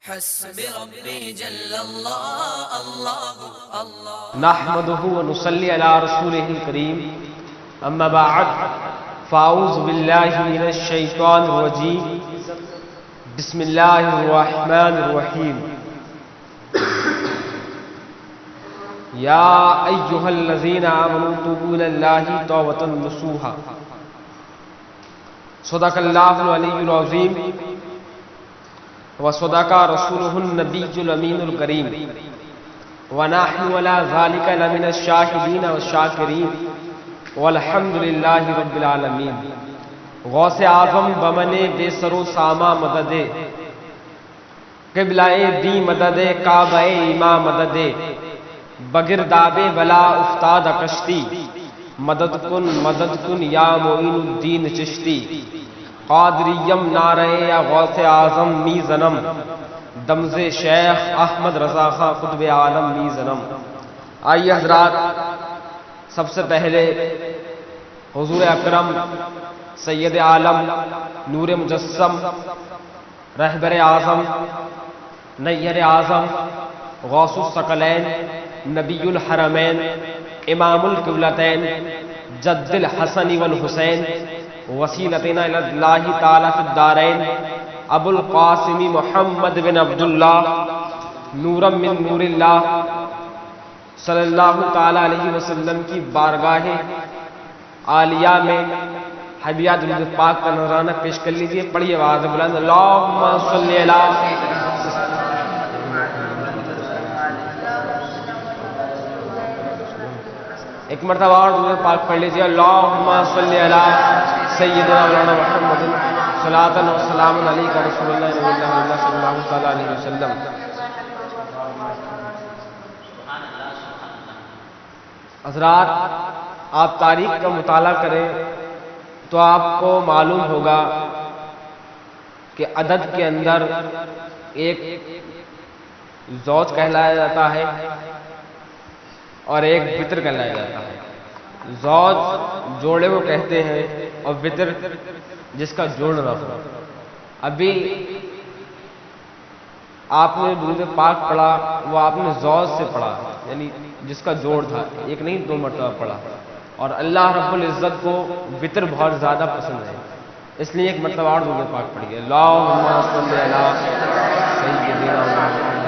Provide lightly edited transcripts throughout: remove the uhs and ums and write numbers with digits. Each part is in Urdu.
حسبي ربي جل الله الله الله نحمده ونصلي على رسوله الكريم اما بعد فاعوذ بالله من الشيطان الرجيم بسم الله الرحمن الرحيم يا ايها الذين امنوا توبوا الى الله توبة نصوحا صدق الله العلي العظيم وصدق رسوله النبي الامين الكريم ونحن على ذلك لمن الشاهدين والشاكرين والحمد لله رب العالمین۔ غوث اعظم بمن بے سر و ساما مدد، قبلہ دی مدد، کعبہ ایما مدد، بگرداب بلا افتاد کشتی، مدد کن یا معین الدین چشتی، قادریم نعرہ یا غوث اعظم می زنم، دمز شیخ احمد رضا خان قطب عالم می زنم۔ آئیے حضرات، سب سے پہلے حضور اکرم سید عالم نور مجسم رہبر اعظم نیر اعظم غوث الثقلین نبی الحرمین امام القبلتین جد الحسن والحسین وسیلتنا الی اللہ تعالی فی الدارین ابو القاسم محمد بن عبداللہ نورا من نور اللہ صلی اللہ تعالی علیہ وسلم کی بارگاہ عالیہ میں حدیات درود پاک کا نذرانہ پیش کر لیجیے۔ پڑھیے آواز بلند، اللہم صلی علی۔ ایک مرتبہ اور درود پاک پڑھ لیجیے، اللہم صلی علی سیدنا مولانا محمد صلاۃ و سلام علیک رسول اللہ صلی اللہ تعالی علیہ وسلم۔ حضرات، آپ تاریخ کا مطالعہ کریں تو آپ کو معلوم ہوگا کہ عدد کے اندر ایک زوج کہلایا جاتا ہے اور ایک وطر کہلایا جاتا ہے۔ زوج جوڑے کو کہتے ہیں اور وطر جس کا جوڑ نہ ہو۔ ابھی آپ نے درود پاک پڑھا، وہ آپ نے زوج سے پڑھا، یعنی جس کا جوڑ تھا، ایک نہیں دو مرتبہ پڑھا۔ اور اللہ رب العزت کو وطر بہت زیادہ پسند ہے، اس لیے ایک مرتبہ اور درود پاک پڑھیے، اللہم صلی علی سیدنا محمد۔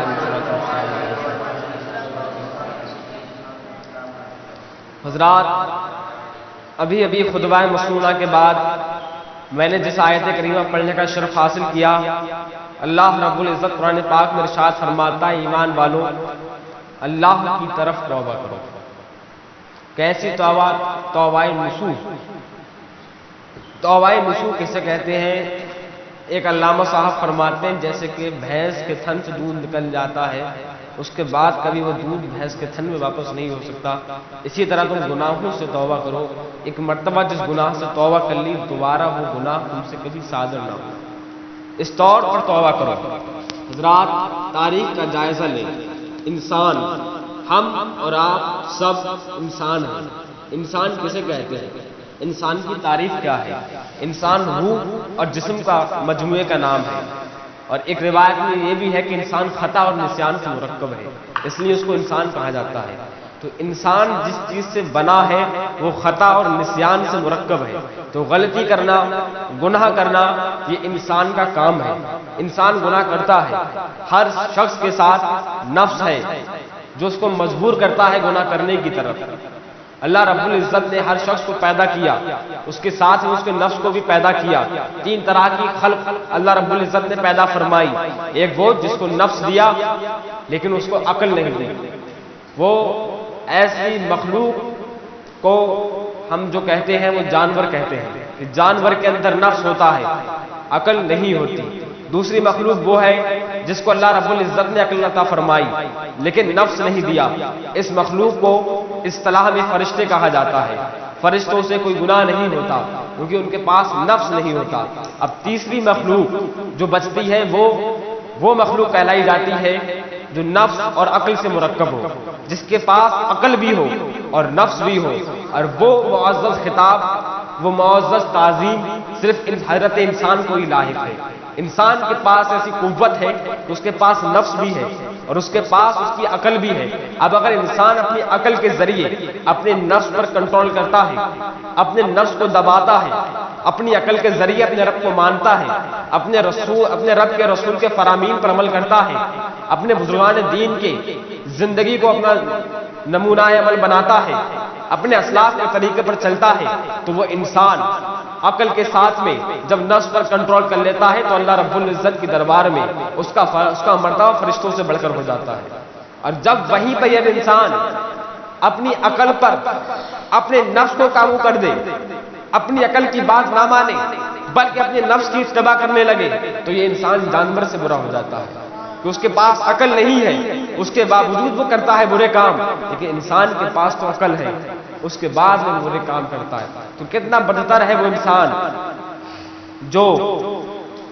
حضرات، ابھی خطبہ مسنونہ کے بعد میں نے جس آیت کریمہ پڑھنے کا شرف حاصل کیا، اللہ رب العزت قرآن پاک میں ارشاد فرماتا ہے، ایمان والو اللہ کی طرف توبہ کرو۔ کیسی توبہ؟ توبہ نصوح۔ توبہ نصوح کسے کہتے ہیں؟ ایک علامہ صاحب فرماتے ہیں جیسے کہ بھینس کے تھن سے دودھ نکل جاتا ہے، اس کے بعد کبھی وہ دودھ بھینس کے تھن میں واپس نہیں ہو سکتا، اسی طرح تم گناہوں سے توبہ کرو۔ ایک مرتبہ جس گناہ سے توبہ کر لی، دوبارہ وہ گناہ تم سے کبھی صادر نہ ہو، اس طور پر توبہ کرو۔ حضرات، تاریخ کا جائزہ لیں۔ انسان، ہم اور آپ سب انسان ہیں۔ انسان کسے کہتے ہیں؟ انسان کی تعریف کیا ہے؟ انسان روح اور جسم کا مجموعے کا نام ہے، اور ایک روایت میں یہ بھی ہے کہ انسان خطا اور نسیان سے مرکب ہے، اس لیے اس کو انسان کہا جاتا ہے۔ تو انسان جس چیز سے بنا ہے وہ خطا اور نسیان سے مرکب ہے، تو غلطی کرنا، گناہ کرنا، یہ انسان کا کام ہے۔ انسان گناہ کرتا ہے، ہر شخص کے ساتھ نفس ہے جو اس کو مجبور کرتا ہے گناہ کرنے کی طرف۔ اللہ رب العزت نے ہر شخص کو پیدا کیا، اس کے ساتھ اس کے نفس کو بھی پیدا کیا۔ تین طرح کی خلق اللہ رب العزت نے پیدا فرمائی۔ ایک وہ جس کو نفس دیا لیکن اس کو عقل نہیں دی، وہ ایسی مخلوق کو ہم جو کہتے ہیں وہ جانور کہتے ہیں، کہ جانور کے اندر نفس ہوتا ہے، عقل نہیں ہوتی۔ دوسری مخلوق وہ ہے جس کو اللہ رب العزت نے عقل عطا فرمائی لیکن نفس نہیں دیا، اس مخلوق کو اصطلاح میں فرشتے کہا جاتا ہے۔ فرشتوں سے کوئی گناہ نہیں ہوتا کیونکہ ان کے پاس نفس نہیں ہوتا۔ اب تیسری مخلوق جو بچتی ہے وہ مخلوق کہلائی جاتی ہے جو نفس اور عقل سے مرکب ہو، جس کے پاس عقل بھی ہو اور نفس بھی ہو، اور وہ معزز خطاب، وہ معزز تعظیم صرف حضرت انسان کو ہی لاحق ہے۔ انسان کے پاس ایسی قوت ہے کہ اس کے پاس نفس بھی ہے اور اس کے پاس اس کی عقل بھی ہے. اب اگر انسان اپنی عقل کے ذریعے اپنے نفس پر کنٹرول کرتا ہے، اپنے نفس کو دباتا ہے، اپنی عقل کے ذریعے اپنے رب کو مانتا ہے، اپنے رب کے رسول کے فرامین پر عمل کرتا ہے، اپنے بزرگان دین کے زندگی کو اپنا نمونہ عمل بناتا ہے، اپنے اسلاف کے طریقے پر چلتا ہے، تو وہ انسان عقل کے ساتھ میں جب نفس پر کنٹرول کر لیتا ہے تو اللہ رب العزت کی دربار میں اس کا مرتبہ فرشتوں سے بڑھ کر ہو جاتا ہے. اور جب وہیں پہ یہ انسان اپنی عقل پر اپنے نفس کو قابو کر دے، اپنی عقل کی بات نہ مانے بلکہ اپنے نفس کی اتباع کرنے لگے، تو یہ انسان جانور سے برا ہو جاتا ہے کہ اس کے پاس عقل نہیں ہے، اس کے باوجود وہ کرتا ہے برے کام. لیکن انسان کے پاس تو عقل ہے، اس کے بعد وہ برے کام کرتا ہے. تو کتنا بدتر ہے وہ انسان جو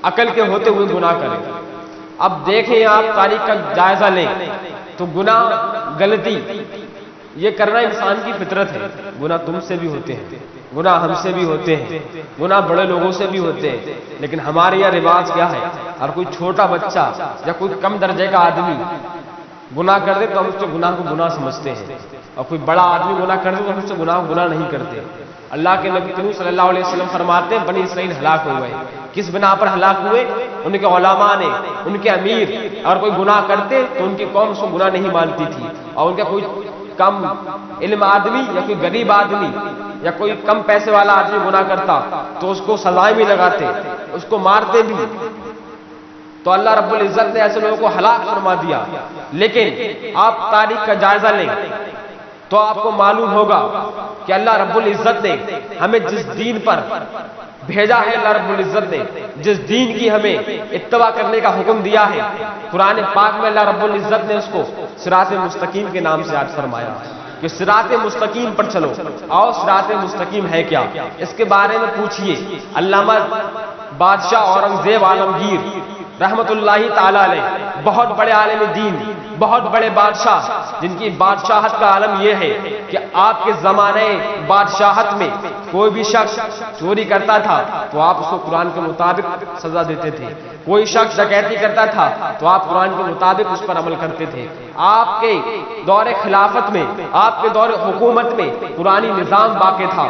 عقل کے ہوتے ہوئے گناہ کرے. اب دیکھیں آپ تاریخ کا جائزہ لیں تو گناہ، غلطی یہ کرنا انسان کی فطرت ہے. گناہ تم سے بھی ہوتے ہیں، گناہ ہم سے بھی ہوتے ہیں، گناہ بڑے لوگوں سے بھی ہوتے ہیں. لیکن ہمارے یہاں رواج کیا ہے، اور کوئی چھوٹا بچہ یا کوئی کم درجے کا آدمی گناہ کر دے تو ہم اس سے گناہ کو گناہ سمجھتے ہیں، اور کوئی بڑا آدمی گناہ کر دے تو ہم اس سے گناہ کو گناہ نہیں کرتے. اللہ کے نبی کریم صلی اللہ علیہ وسلم فرماتے ہیں بنی اسرائیل ہلاک ہو گئے. کس بنا پر ہلاک ہوئے؟ ان کے علماء نے، ان کے امیر، اور کوئی گناہ کرتے تو ان کی قوم اس کو گناہ نہیں مانتی تھی، اور ان کا کوئی کم علم آدمی یا کوئی غریب آدمی یا کوئی کم پیسے والا آدمی گناہ کرتا تو اس کو سزائیں بھی لگاتے، اس کو مارتے بھی. تو اللہ رب العزت نے ایسے لوگوں کو ہلاک فرما دیا. لیکن آپ تاریخ کا جائزہ لیں تو آپ کو معلوم ہوگا کہ اللہ رب العزت نے ہمیں جس دین پر بھیجا ہے، اللہ رب العزت نے جس دین کی ہمیں اتباع کرنے کا حکم دیا ہے، قرآن پاک میں اللہ رب العزت نے اس کو صراط مستقیم کے نام سے یاد فرمایا کہ صراط مستقیم پر چلو. اور صراط مستقیم ہے کیا، اس کے بارے میں پوچھئے علامہ بادشاہ اورنگزیب عالمگیر رحمت اللہ تعالی علیہ، بہت بڑے عالم دین، بہت بڑے بادشاہ، جن کی بادشاہت کا عالم یہ ہے کہ آپ کے زمانے بادشاہت میں کوئی بھی شخص چوری کرتا تھا تو آپ اس کو قرآن کے مطابق سزا دیتے تھے، کوئی شخص ڈکیتی کرتا تھا تو آپ قرآن کے مطابق اس پر عمل کرتے تھے. آپ کے دور خلافت میں، آپ کے دور حکومت میں قرآنی نظام باقی تھا.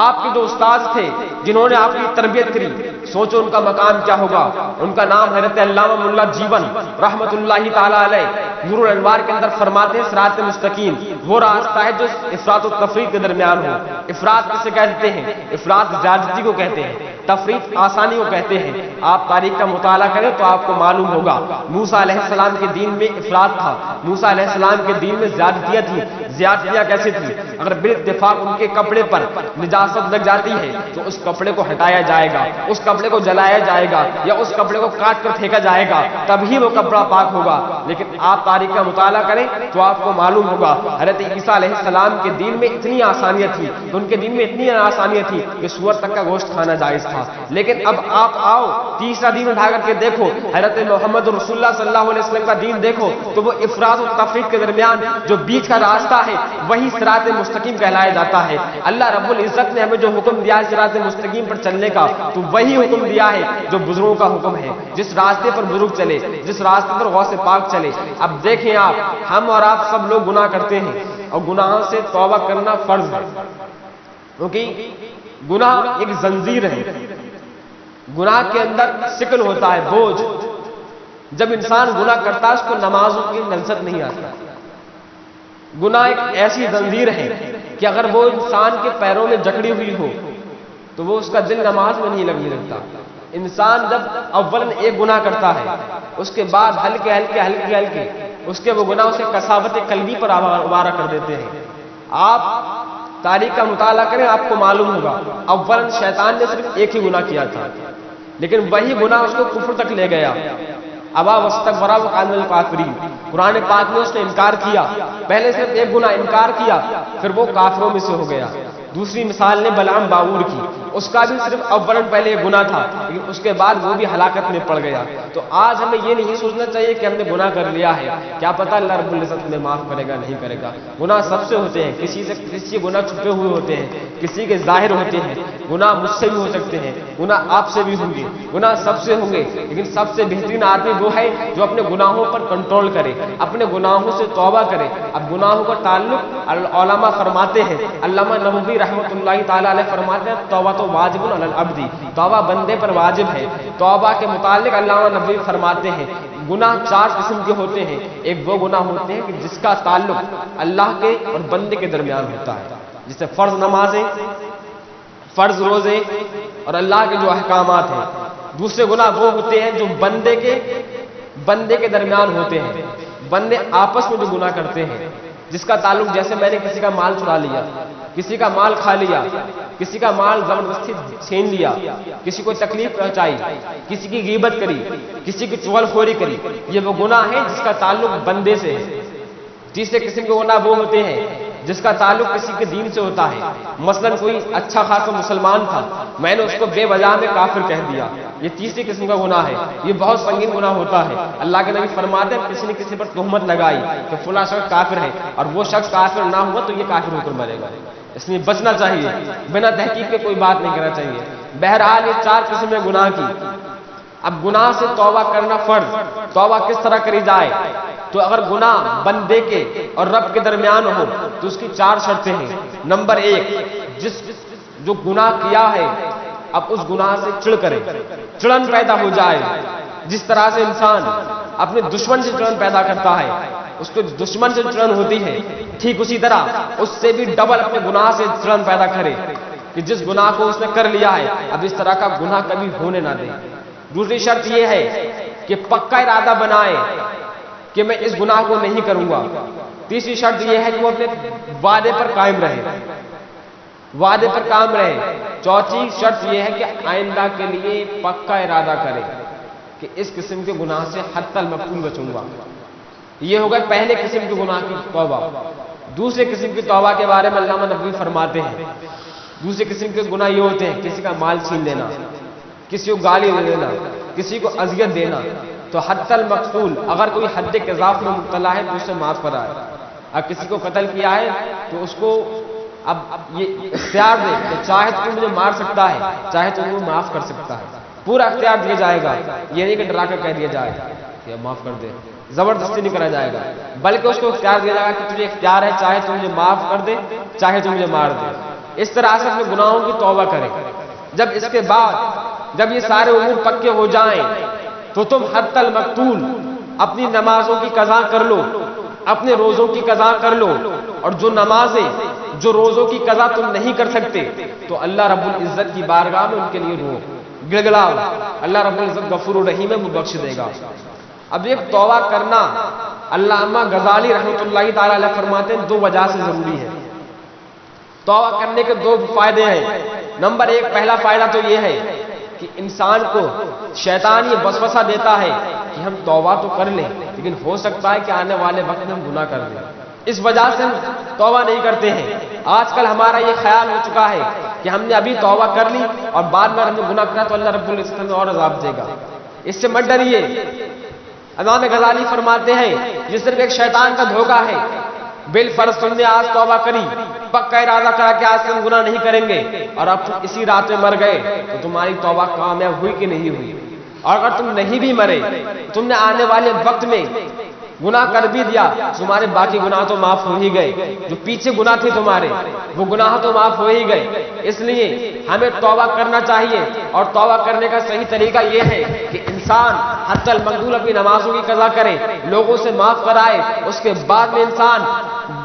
آپ کے جو استاد تھے جنہوں نے آپ کی تربیت کری، سوچو ان کا مقام کیا ہوگا. ان کا نام حضرت علامہ ملا جیون رحمت اللہ تعالی علیہ نور الانوار کے اندر فرماتے ہیں صراط مستقیم وہ راستہ ہے جو افراط و تفریط کے درمیان ہو. افراط کسے کہتے ہیں؟ افراط زیادتی کو کہتے ہیں، تفریط آسانی کو کہتے ہیں. آپ تاریخ کا مطالعہ کریں تو آپ کو معلوم ہوگا موسیٰ علیہ السلام کے دین میں افراط تھا، موسیٰ علیہ السلام کے دین میں زیادتیاں تھیں. زیادتیاں کیسی تھی؟ اگر بالاتفاق ان کے کپڑے پر نجاست لگ جاتی ہے تو اس کپڑے کو ہٹایا جائے گا، اس کپڑے کو جلایا جائے گا، یا اس کپڑے کو کاٹ کر پھینکا جائے گا، تبھی وہ کپڑا پاک ہوگا. لیکن آپ تاریخ کا مطالعہ کریں تو آپ کو معلوم ہوگا حضرت عیسیٰ علیہ السلام کے دین میں اتنی آسانیاں تھی، ان کے دین میں اتنی آسانیاں تھی کہ سور تک کا گوشت کھانا جائز تھا. لیکن اب آپ آؤ تیسرا دین اٹھا کر کے دیکھو، حضرت محمد رسول اللہ صلی اللہ علیہ وسلم کا دین دیکھو تو وہ افراط و تفریط کے درمیان جو بیچ کا راستہ ہے وہی صراط مستقیم کہلایا جاتا ہے. اللہ رب العزت نے ہمیں جو حکم دیا ہے صراط مستقیم پر چلنے کا تو وہی حکم دیا ہے جو بزرگوں کا حکم ہے، جس راستے پر بزرگ چلے، جس راستے پر غوث پاک چلے. اب دیکھیں آپ، ہم اور آپ سب لوگ گناہ کرتے ہیں اور گناہوں سے توبہ کرنا فرض ہے، کیونکہ گناہ ایک زنجیر ہے، گناہ کے اندر سکل ہوتا ہے، بوجھ. جب انسان گناہ کرتا ہے اس کو نمازوں کی لذت نہیں آتی. گناہ ایک ایسی زنجیر ہے کہ اگر وہ انسان کے پیروں میں جکڑی ہوئی ہو تو وہ اس کا دل نماز میں نہیں لگنے لگتا. انسان جب اولاً ایک گناہ کرتا ہے اس کے بعد ہلکے ہلکے اس کے وہ گناہ اسے کساوت قلبی پر آوارہ کر دیتے ہیں. آپ تاریخ کا مطالعہ کریں آپ کو معلوم ہوگا اولاً شیطان نے صرف ایک ہی گناہ کیا تھا، لیکن وہی گناہ اس کو کفر تک لے گیا. ابا واستکبر وکان من الکافرین، قرآن پاک میں اس نے انکار کیا. پہلے صرف ایک گناہ انکار کیا، پھر وہ کافروں میں سے ہو گیا. دوسری مثال نے بلعام باور کی، اس کا بھی صرف اولن پہلے یہ گناہ تھا، لیکن اس کے بعد وہ بھی ہلاکت میں پڑ گیا۔ تو آج ہمیں یہ نہیں سوچنا چاہیے کہ ہم نے گناہ کر لیا ہے، کیا پتہ اللہ رب العزت ہمیں معاف کرے گا نہیں کرے گا۔ گناہ سب سے ہوتے ہیں، کسی کے گناہ چھپے ہوئے ہوتے ہیں، کسی کے ظاہر ہوتے ہیں، گناہ مجھ سے بھی ہو سکتے ہیں، گناہ آپ سے بھی ہوں گے، گناہ سب سے ہوں گے، لیکن سب سے بہترین آدمی وہ ہے جو اپنے گناہوں پر کنٹرول کرے، اپنے گناہوں سے توبہ کرے۔ اب گناہوں کا تعلق علماء فرماتے ہیں، علامہ نووی رحمۃ اللہ تعالی علیہ فرماتے ہیں توبہ تو واجب علی العبد، توبہ بندے پر واجب ہے۔ توبہ کے متعلق علامہ نووی فرماتے ہیں گناہ 4 قسم کے ہوتے ہیں۔ ایک وہ گناہ ہوتے ہیں کہ جس کا تعلق اللہ کے اور بندے کے درمیان ہوتا ہے، جسے فرض نمازیں، فرض روزے اور اللہ کے جو احکامات ہیں۔ دوسرے گناہ وہ ہوتے ہیں جو بندے کے درمیان ہوتے ہیں، بندے آپس میں جو گناہ کرتے ہیں، جس کا تعلق جیسے میں نے کسی کا مال چرا لیا، کسی کا مال کھا لیا، کسی کا مال زبردستی چھین لیا، کسی کو تکلیف پہنچائی، کسی کی غیبت کری، کسی کی چغل خوری کری، یہ وہ گناہ ہے جس کا تعلق بندے سے ہے۔ تیسرے قسم کے گناہ وہ ہوتے ہیں جس کا تعلق کسی کے دین سے ہوتا ہے، مثلا کوئی اچھا خاصا مسلمان تھا، میں نے اس کو بے وجہ میں کافر کہہ دیا، یہ تیسری قسم کا گناہ ہے، یہ بہت سنگین گناہ ہوتا ہے۔ اللہ کے نبی فرماتے ہیں کسی نے کسی پر تہمت لگائی کہ فلاں شخص کافر ہے اور وہ شخص کافر نہ ہوا تو یہ کافر ہو کر مرے گا، اس لیے بچنا چاہیے، بنا تحقیق کے کوئی بات نہیں کرنا چاہیے۔ بہرحال یہ 4 قسم ہے گناہ کی۔ اب گناہ سے توبہ کرنا فرض، توبہ کس طرح کری جائے؟ تو اگر گناہ بندے کے اور رب کے درمیان ہو تو اس کی 4 شرطیں ہیں۔ نمبر 1، جو گناہ کیا ہے اب اس گناہ سے چڑ کرے، چڑن پیدا ہو جائے۔ جس طرح سے انسان اپنے دشمن سے چڑن پیدا کرتا ہے، اس کو دشمن سے چڑن ہوتی ہے، ٹھیک اسی طرح اس سے بھی ڈبل اپنے گناہ سے چڑن پیدا کرے کہ جس گناہ کو اس نے کر لیا ہے اب اس طرح کا گناہ کبھی ہونے نہ دے۔ دوسری شرط یہ ہے کہ پکا ارادہ بنائے کہ میں اس گناہ کو نہیں کروں گا۔ تیسری شرط یہ ہے کہ وہ اپنے وعدے پر قائم رہے، وعدے پر قائم رہے۔ چوتھی شرط یہ ہے کہ آئندہ کے لیے پکا ارادہ کرے کہ اس قسم کے گناہ سے حتی المقتول بچوں گا۔ یہ ہوگا پہلے قسم کے گناہ کی توبہ۔ دوسرے قسم کی توبہ کے بارے میں علامہ نووی فرماتے ہیں دوسرے قسم کے گناہ یہ ہوتے ہیں کسی کا مال چھین لینا، کسی کو گالی دے دینا، کسی کو اذیت دینا۔ تو حتی المقتول اگر کوئی حد قذاف میں مبتلا ہے تو اسے معاف کرائے، اگر کسی کو قتل کیا ہے تو اس کو اب یہ اختیار دے کہ چاہے تو مجھے مار سکتا ہے، چاہے تو مجھے معاف کر سکتا ہے، پورا اختیار دیا جائے گا۔ یہ نہیں کہ ڈرا کر کہہ دیا جائے کہ معاف کر دے، زبردستی نہیں کرا جائے گا، بلکہ اس کو اختیار دیا جائے گا کہ تجھے اختیار ہے، چاہے تو مجھے معاف کر دے، چاہے تو مجھے مار دے۔ اس طرح سے اپنے گناہوں کی توبہ کرے۔ جب اس کے بعد جب یہ سارے امور پکے ہو جائیں تو تم حتی المقتول اپنی نمازوں کی قضا کر لو، اپنے روزوں کی قضا کر لو، اور جو نمازیں جو روزوں کی قضا تم نہیں کر سکتے تو اللہ رب العزت کی بارگاہ میں ان کے لیے رو گڑگڑاؤ، اللہ رب العزت غفور الرحیم ہے، وہ بخش دے گا۔ اب یہ توبہ کرنا علامہ غزالی رحمۃ اللہ تعالی علیہ فرماتے ہیں 2 وجہ سے ضروری ہے۔ توبہ کرنے کے 2 فائدے ہیں۔ نمبر 1، پہلا فائدہ تو یہ ہے کہ انسان کو شیطان یہ وسوسہ دیتا ہے کہ ہم توبہ تو کر لیں لیکن ہو سکتا ہے کہ آنے والے وقت میں ہم گناہ کر لیں، اس وجہ سے ہم توبہ نہیں کرتے ہیں۔ آج کل ہمارا یہ خیال ہو چکا ہے کہ ہم نے ابھی توبہ کر لی اور بعد میں ہم نے گناہ کرا تو اللہ رب العزت ہمیں اور عذاب دے گا، اس سے مت ڈریے۔ امام غزالی فرماتے ہیں یہ صرف ایک شیطان کا دھوکہ ہے۔ بالفرض تم نے آج توبہ کری، پکا ارادہ کرا کہ آج سے ہم گناہ نہیں کریں گے، اور اب تم اسی رات میں مر گئے تو تمہاری توبہ کامیاب ہوئی کہ نہیں ہوئی؟ اور اگر تم نہیں بھی مرے، تم نے آنے والے وقت میں گناہ کر بھی دیا، تمہارے باقی گناہ تو معاف ہو ہی گئے، جو پیچھے گناہ تھے تمہارے وہ گناہ تو معاف ہو ہی گئے۔ اس لیے ہمیں توبہ کرنا چاہیے، اور توبہ کرنے کا صحیح طریقہ یہ ہے کہ انسان حتی المقتول اپنی نمازوں کی قضا کرے، لوگوں سے معاف کرائے، اس کے بعد میں انسان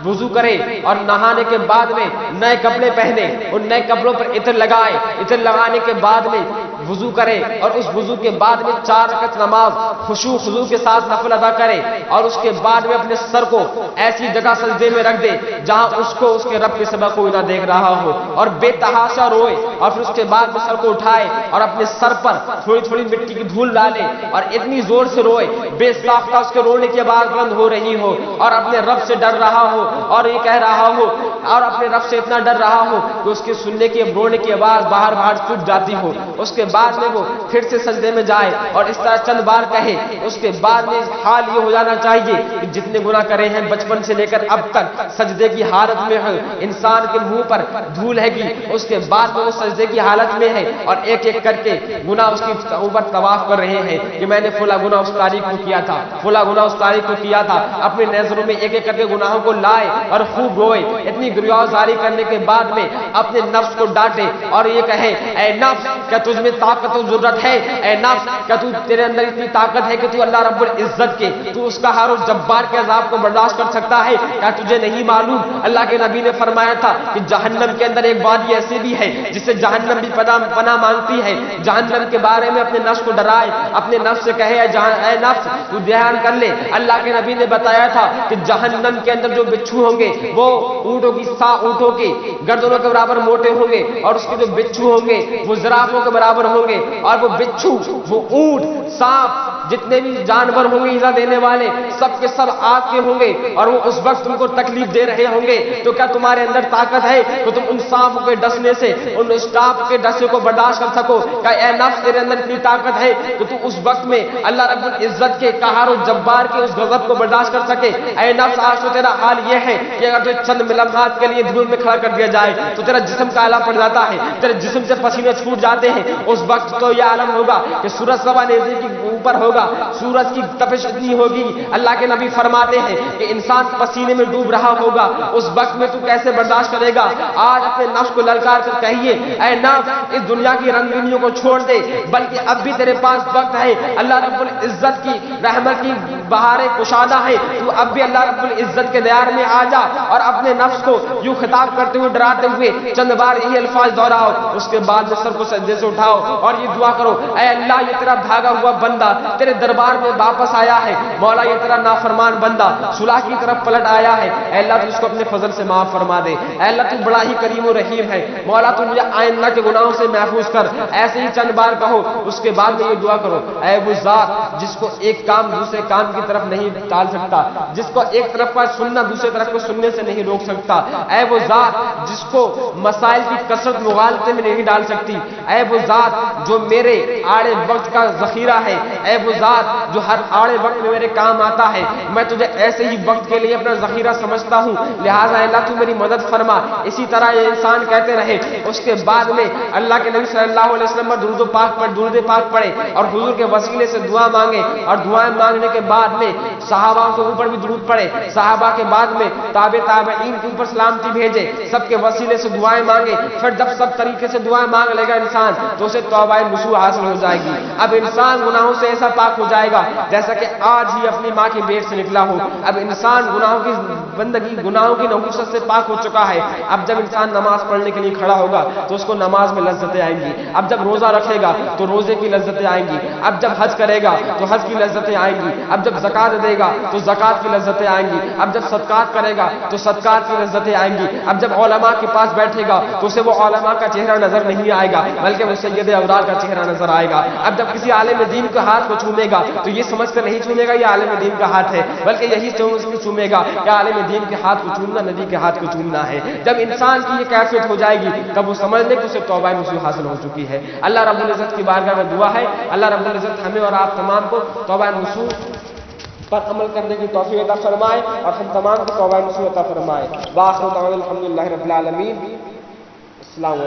وضو کرے اور نہانے کے بعد میں نئے کپڑے پہنے، ان نئے کپڑوں پر عطر لگائے، عطر لگانے کے بعد میں وضو کرے اور اس وضو کے بعد میں 4 رکعت نماز خشوع خضوع کے ساتھ نفل ادا کرے اور اس کے بعد میں اپنے سر کو ایسی جگہ سجدے میں رکھ دے جہاں اس کو اس کے رب کے سوا کوئی نہ دیکھ رہا ہو اور بے تحاشا روئے اور پھر اس کے بعد میں سر کو اٹھائے اور اپنے سر پر تھوڑی تھوڑی مٹی کی دھول ڈالے اور اتنی زور سے روئے بے ساختہ اس کے رونے کی آواز بلند ہو رہی ہو اور اپنے رب سے ڈر رہا ہو اور یہ کہہ رہا ہو اور اپنے رب سے اتنا ڈر رہا ہو کہ اس کے سننے کی رونے کی آواز باہر باہر ٹوٹ جاتی ہو. اس کے بعد میں وہ پھر سے سجدے میں جائے اور اس طرح چند بار کہے. اس کے بعد میں حال یہ ہو جانا چاہیے کہ جتنے گناہ کرے ہیں بچپن سے لے کر اب تک سجدے کی حالت میں ہے, انسان کے منہ پر دھول ہے گی. اس کے بعد میں وہ سجدے کی حالت میں ہے اور ایک ایک کر کے گناہ اس کی اوپر طواف کر رہے ہیں کہ میں نے فلاں گناہ اس تاریخ کو کیا تھا, فلاں گناہ اس تاریخ کو کیا تھا. اپنے نظروں میں ایک ایک کر کے گناہوں کو لائے اور خوب روئے. اتنی گریزاری کرنے کے بعد میں اپنے نفس کو ڈانٹے اور یہ کہے اے نفس کیا تجھ میں طاقت و ضرورت ہے, اے نفس کیا تیرے اندر اتنی طاقت ہے کہ تو اللہ رب العزت کے تو اس کا ہر جبار کے عذاب کو برداشت کر سکتا ہے. کیا تجھے نہیں معلوم اللہ کے نبی نے فرمایا تھا کہ جہنم کے اندر ایک وادی ایسی بھی ہے جسے جہنم بھی پناہ مانگتی ہے. جہنم کے بارے میں اپنے نفس کو ڈرائے, اپنے نفس سے کہے اے نفس تو دھیان کر لے. اللہ کے نبی نے بتایا تھا کہ جہنم کے اندر جو بچھو ہوں گے وہ اونٹوں کی اونٹوں کے گردنوں کے برابر موٹے ہوں گے اور اس کے جو بچھو ہوں گے وہ زرافوں کے برابر ہوں گے اور وہ بچھو وہ اونٹ سانپ جتنے بھی جانور ہوں گے ایذا دینے والے سب کے سب آگ کے ہوں گے اور وہ اس وقت تم کو تکلیف دے رہے ہوں گے. تو کیا تمہارے اندر طاقت ہے تو تم ان سانپ کے ڈسنے سے ان سانپ کے ڈسے کو برداشت کر سکو؟ کہ اے نفس تیرے اندر اتنی طاقت ہے کہ تو اس وقت میں اللہ رب العزت کے قہار و جبار کے اس غضب کو برداشت کر سکے؟ اے نفس آج تو تیرا حال یہ ہے کہ اگر تو چند لمحات کے لیے دھول میں کھڑا کر دیا جائے تو تیرا جسم کالا پڑ جاتا ہے, تیرے جسم سے پسینے چھوٹ جاتے ہیں. اس وقت تو یہ عالم ہوگا کہ سورج سوا نیزے کے اوپر ہوگا, سورج کی تپش اتنی ہوگی. اللہ کے نبی فرماتے ہیں کہ انسان پسینے میں ڈوب رہا ہوگا. اس وقت میں تو کیسے برداشت کرے گا؟ آج اپنے نفس کو للکار کر کہیے اے نفس اس دنیا کی رنگینیوں کو چھوڑ دے, بلکہ اب بھی تیرے پاس وقت ہے. اللہ رب العزت کی رحمت کی بہاریں کشادہ ہے, تو اب بھی اللہ رب العزت کے دیار میں آ جا اور اپنے نفس کو یوں خطاب کرتے ہوئے ڈراتے ہوئے چند بار یہ الفاظ دہراؤ. اس کے بعد میں سر کو سجدے سے اٹھاؤ اور یہ دعا کرو اے اللہ یہ تیرا بھاگا ہوا بندہ تیرے دربار میں واپس آیا ہے. مولا یہ تیرا نافرمان بندہ صلح کی طرف پلٹ آیا ہے. اے اللہ تو اس کو اپنے فضل سے معاف فرما دے. اے اللہ تو بڑا ہی کریم و رحیم ہے. مولا تو مجھے آئندہ کے گناہوں سے محفوظ کر. ایسے ہی چند بار کہو. اس کے بعد میں یہ دعا کرو اے وہ ذات جس کو ایک کام دوسرے کام کی طرف نہیں ٹال سکتا, جس کو ایک طرف کا سننا دوسرے طرف کو سننے سے نہیں روک سکتا. اے وہ ذات جس کو مسائل کی کثرت مغالطے میں نہیں ڈال سکتی. اے وہ ذات جو میرے آڑے وقت کا ذخیرہ ہے. اے وہ ذات جو ہر آڑے وقت میں میرے کام آتا ہے. میں تجھے ایسے ہی وقت کے لیے اپنا ذخیرہ سمجھتا ہوں, لہٰذا اللہ تو میری مدد فرما. اسی طرح یہ انسان کہتے رہے. اس کے بعد میں اللہ کے نبی صلی اللہ علیہ وسلم پر درود پاک پڑھے اور حضور کے وسیلے سے دعا مانگے اور دعائیں مانگنے کے بعد میں صحابہ کے اوپر بھی درود پڑھے. صحابہ کے بعد میں تابعین کے اوپر سلامتی بھیجے, سب کے وسیلے سے دعائیں مانگے. پھر جب سب طریقے سے دعائیں مانگ لے گا انسان تو اسے توبہ نصوح حاصل ہو جائے گی. اب انسان گناہوں سے ایسا پاک ہو جائے گا جیسا کہ آج ہی اپنی ماں کے پیٹ سے نکلا ہو. اب انسان گناہوں کی بندگی گناہوں کی نحوست سے پاک ہو چکا ہے. اب جب انسان نماز پڑھنے کے لیے کھڑا ہوگا تو اس کو نماز میں لذتیں آئیں گی. اب جب روزہ رکھے گا تو روزے کی لذتیں آئیں گی. اب جب حج کرے گا تو حج کی لذتیں آئیں گی. اب جب زکات دے گا تو زکات کی لذتیں آئیں گی. اب جب صدقات کرے گا تو صدقات کی لذتیں آئیں گی. اب جب علماء کے پاس بیٹھے گا تو اسے وہ علماء کا چہرہ نظر نہیں آئے گا بلکہ وہ سید ابرار کا چہرہ نظر آئے گا. اب جب کسی عالم دین کے ہاتھ کو چومے گا تو یہ سمجھ کر نہیں چومے گا یہ عالم دین کا ہاتھ ہے, بلکہ یہی چومے گا کہ عالم دین کے ہاتھ کو چومنا نبی کے ہاتھ کو چومنا ہے. جب انسان کی یہ کیفیت ہو جائے گی تب وہ سمجھ لے کہ اسے توبہ نصوح حاصل ہو چکی ہے. اللہ رب العزت کی بارگاہ میں دعا ہے اللہ رب العزت ہمیں اور آپ تمام کو توبہ نصوح پر عمل کرنے کی توفیق عطا فرمائے اور ہم تمام کو توبہ نصوح عطا فرمائے. وآخر دعوانا الحمدللہ رب العالمین. السلام علیکم.